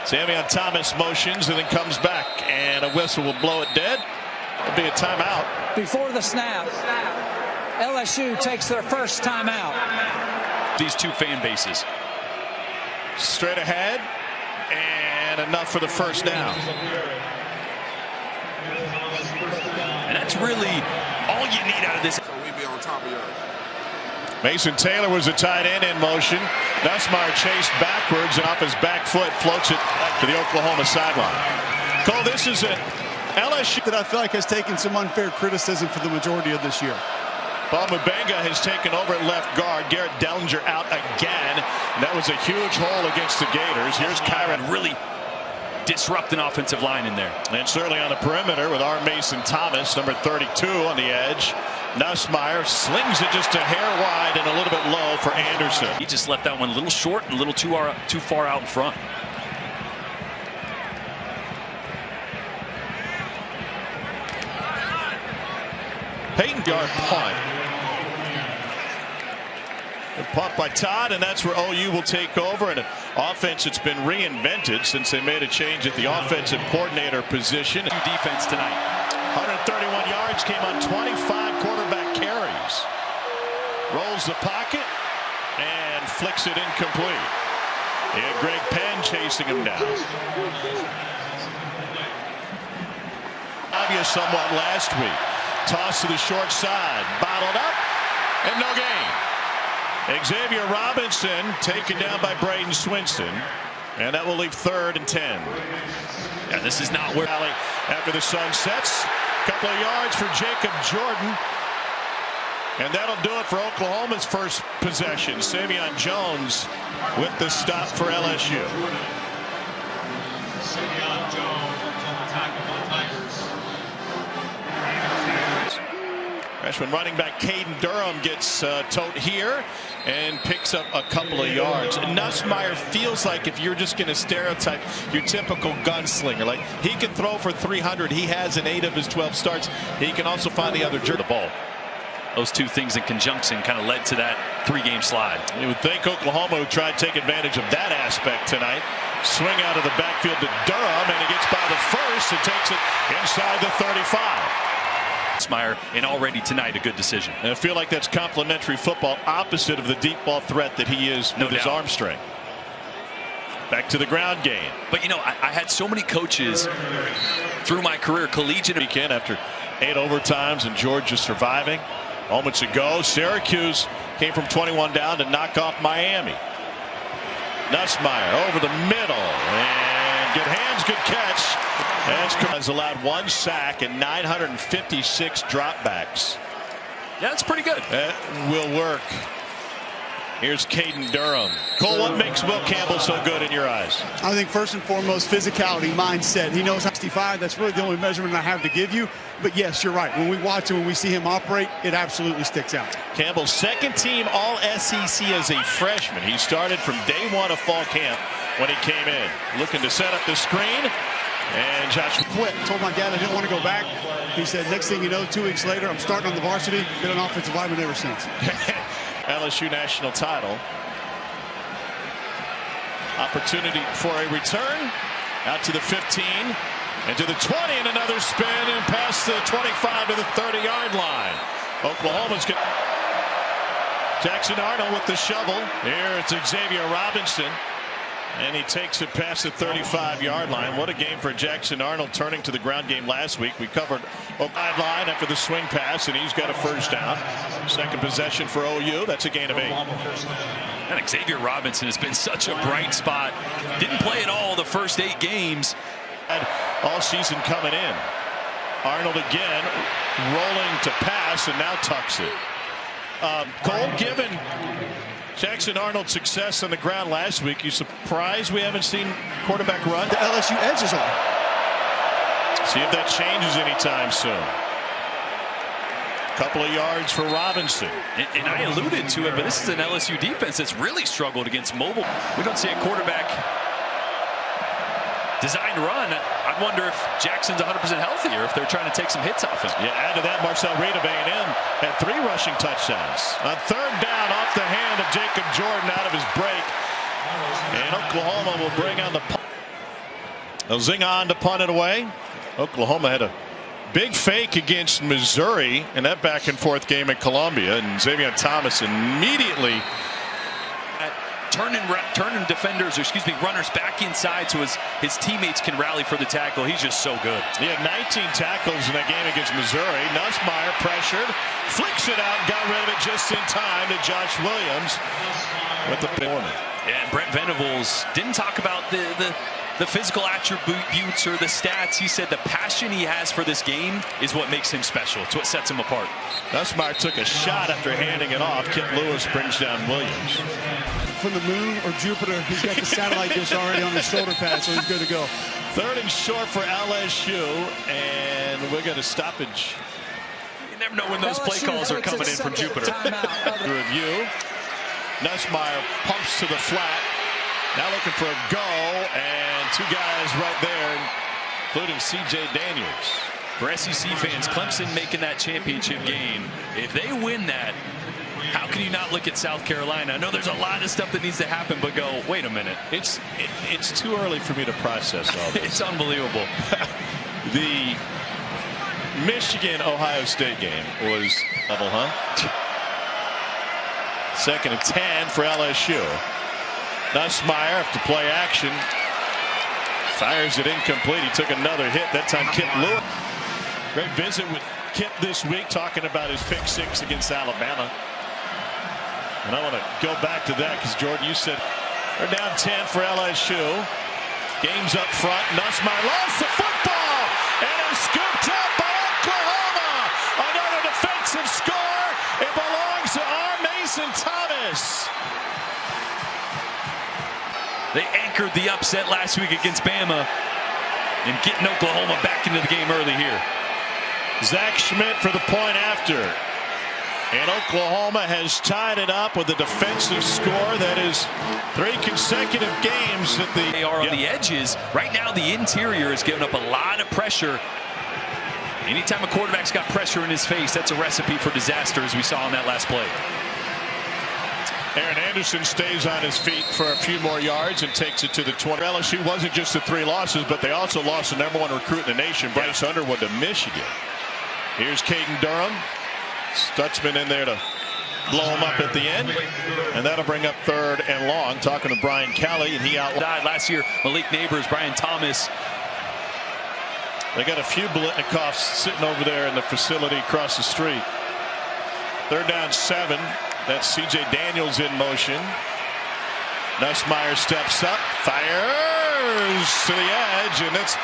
Samion Thomas motions and then comes back, and a whistle will blow it dead. It'll be a timeout. Before the snap, LSU takes their first timeout. These two fan bases. Straight ahead, and enough for the first down. And that's really all you need out of this. So we be on top of yours. Mason Taylor was a tight end in motion. Nussmeier chased backwards and off his back foot floats it to the Oklahoma sideline. Cole, this is an LSU that I feel like has taken some unfair criticism for the majority of this year. Paul Mubenga has taken over at left guard. Garrett Dellinger out again. That was a huge hole against the Gators. Here's Kyron. Really disrupt an offensive line in there. And certainly on the perimeter with R. Mason Thomas, number 32 on the edge. Nussmeier slings it just a hair wide and a little bit low for Anderson. He just left that one a little short and a little too far out in front. Peyton yard punt. A punt by Todd, and that's where OU will take over. And an offense that's been reinvented since they made a change at the offensive coordinator position. Defense tonight. 131 yards came on 25 quarterback carries. Rolls the pocket and flicks it incomplete. He had Greg Penn chasing him down. Obvious somewhat last week. Toss to the short side, bottled up, and no gain. Xavier Robinson taken down by Braden Swinston, and that will leave 3rd and 10. Yeah, this is not where after the sun sets. Couple of yards for Jacob Jordan, and that'll do it for Oklahoma's first possession. Savion Jones with the stop for LSU. Savion Jones on the tackle by Tigers. Freshman running back Caden Durham gets towed here and picks up a couple of yards. Nussmeier feels like if you're just going to stereotype your typical gunslinger, like he can throw for 300. He has in 8 of his 12 starts. He can also find the other jerk. The ball. Those two things in conjunction kind of led to that 3-game slide. You would think Oklahoma would try to take advantage of that aspect tonight. Swing out of the backfield to Durham, and he gets by the first and takes it inside the 35. Nussmeier, and already tonight a good decision. And I feel like that's complimentary football, opposite of the deep ball threat that he is with his arm strength. Back to the ground game. But you know, I had so many coaches through my career, collegiate weekend after 8 overtimes and Georgia surviving. Moments ago, Syracuse came from 21 down to knock off Miami. Nussmeier over the middle, and good hands, good catch. Has allowed 1 sack and 956 dropbacks. Yeah, that's pretty good. That will work. Here's Caden Durham. Cole, what makes Will Campbell so good in your eyes? I think first and foremost, physicality, mindset. He knows 65. That's really the only measurement I have to give you. But yes, you're right. When we watch him, when we see him operate, it absolutely sticks out. Campbell's second team All-SEC as a freshman. He started from day 1 of fall camp when he came in. Looking to set up the screen. And Josh quit. Told my dad I didn't want to go back. He said, next thing you know, 2 weeks later, I'm starting on the varsity. Been an offensive lineman ever since. LSU national title. Opportunity for a return. Out to the 15. And to the 20. And another spin. And past the 25 to the 30-yard line. Oklahoma's got Jackson Arnold with the shovel. Here it's Xavier Robinson. And he takes it past the 35-yard line. What a game for Jackson Arnold, turning to the ground game last week. We covered Oklahoma line after the swing pass, and he's got a first down. Second possession for OU. That's a gain of 8. And Xavier Robinson has been such a bright spot. Didn't play at all the first 8 games. All season coming in. Arnold again rolling to pass and now tucks it. Cole, given Jackson Arnold's success on the ground last week, you surprised we haven't seen quarterback run? The LSU edges on. See if that changes anytime soon. Couple of yards for Robinson. And I alluded to it, but this is an LSU defense that's really struggled against mobile. We don't see a quarterback designed run. I wonder if Jackson's 100% healthy or if they're trying to take some hits off him. Yeah, add to that, Marcel Reed of A&M had 3 rushing touchdowns. On 3rd down, off the hand of Jacob Jordan out of his break. And Oklahoma will bring on the punt. They'll zing on to punt it away. Oklahoma had a big fake against Missouri in that back and forth game at Columbia, and Xavier Thomas immediately turning defenders, or excuse me, runners back inside so his teammates can rally for the tackle. He's just so good. He had 19 tackles in that game against Missouri. Nussmeier pressured, flicks it out, got rid of it just in time to Josh Williams with the corner. Yeah, and Brent Venables didn't talk about the physical attributes or the stats. He said the passion he has for this game is what makes him special. It's what sets him apart. Nussmeier took a shot after handing it off. Kip Lewis brings down Williams. From the moon or Jupiter, he's got the satellite dish already on his shoulder pad, so he's good to go. 3rd and short for LSU, and we're going to stoppage. You never know when those play calls are coming in from Jupiter. Review. Nussmeier pumps to the flat. Now looking for a go, and 2 guys right there, including C.J. Daniels. For SEC fans, Clemson making that championship game. If they win that, how can you not look at South Carolina? I know there's a lot of stuff that needs to happen, but go, wait a minute. It's too early for me to process all this. It's unbelievable. The Michigan-Ohio State game was level, huh? 2nd and 10 for LSU. Nussmeier after play action fires it incomplete. He took another hit. That time Kip Lewis. Great visit with Kip this week, talking about his pick 6 against Alabama. And I want to go back to that because, Jordan, you said they're down 10 for LSU. Game's up front. Nussmeier lost the football and is scooped up by Oklahoma. Another defensive score. It belongs to R. Mason Thomas. They anchored the upset last week against Bama and getting Oklahoma back into the game early here. Zach Schmidt for the point after. And Oklahoma has tied it up with a defensive score that is 3 consecutive games that they are on the edges. Right now, the interior is giving up a lot of pressure. Anytime a quarterback's got pressure in his face, that's a recipe for disaster, as we saw on that last play. Aaron Anderson stays on his feet for a few more yards and takes it to the 20. LSU wasn't just the 3 losses, but they also lost the #1 recruit in the nation, Bryce Underwood, to Michigan. Here's Caden Durham. Stutzman in there to blow him up at the end, and that'll bring up 3rd and long. Talking to Brian Kelly, and he died last year. Malik Neighbors, Brian Thomas. They got a few Biletnikoffs sitting over there in the facility across the street. 3rd down 7. That's C.J. Daniels in motion. Nussmeier steps up, fires to the edge, and it's